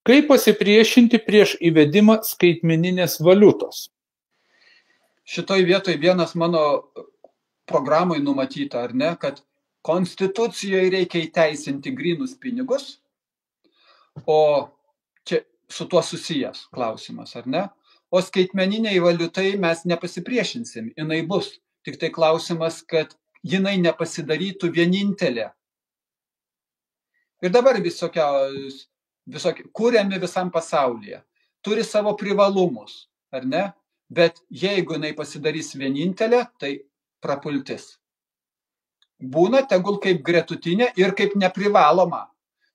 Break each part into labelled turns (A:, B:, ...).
A: Kaip pasipriešinti prieš įvedimą skaitmeninės valiutos?
B: Šitoj vietoj vienas mano programai numatyta, ar ne, kad konstitucijoje reikia įteisinti grynus pinigus, o čia su tuo susijęs klausimas, ar ne? O skaitmeniniai valiutai mes nepasipriešinsim, jinai bus. Tik tai klausimas, kad jinai nepasidarytų vienintelė. Ir dabar visokie kuriami visam pasaulyje. Turi savo privalumus, ar ne? Bet jeigu jinai pasidarys vienintelė, tai prapultis. Būna tegul kaip gretutinė ir kaip neprivaloma.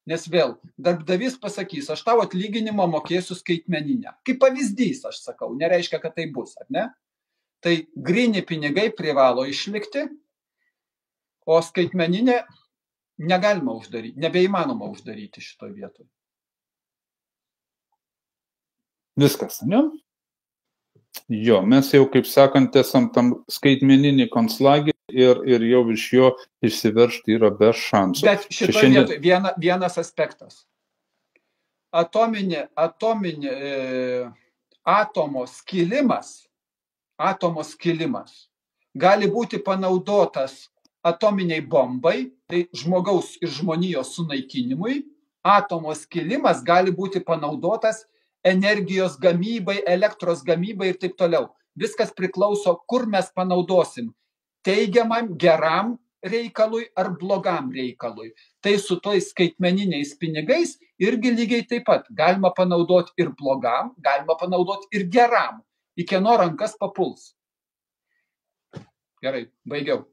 B: Nes vėl, darbdavys pasakys, aš tau atlyginimą mokėsiu skaitmeninę. Kaip pavyzdys, aš sakau, nereiškia, kad tai bus, ar ne? Tai gryni pinigai privalo išlikti, o skaitmeninė negalima uždaryti, nebeįmanoma uždaryti šitoj vietoj.
A: Viskas, ne? Jo, mes jau, kaip sakant, esam tam skaitmeninį konclagį ir jau iš jo išsiveržti yra be šansų.
B: Bet šitoj vietoj vienas aspektas. Atomo skilimas gali būti panaudotas atominiai bombai, tai žmogaus ir žmonijos sunaikinimui. Atomo skilimas gali būti panaudotas energijos gamybai, elektros gamybai ir taip toliau. Viskas priklauso, kur mes panaudosim. Teigiamam, geram reikalui ar blogam reikalui. Tai su tais skaitmeniniais pinigais irgi lygiai taip pat. Galima panaudoti ir blogam, galima panaudoti ir geram. Į kieno rankas papuls. Gerai, baigiau.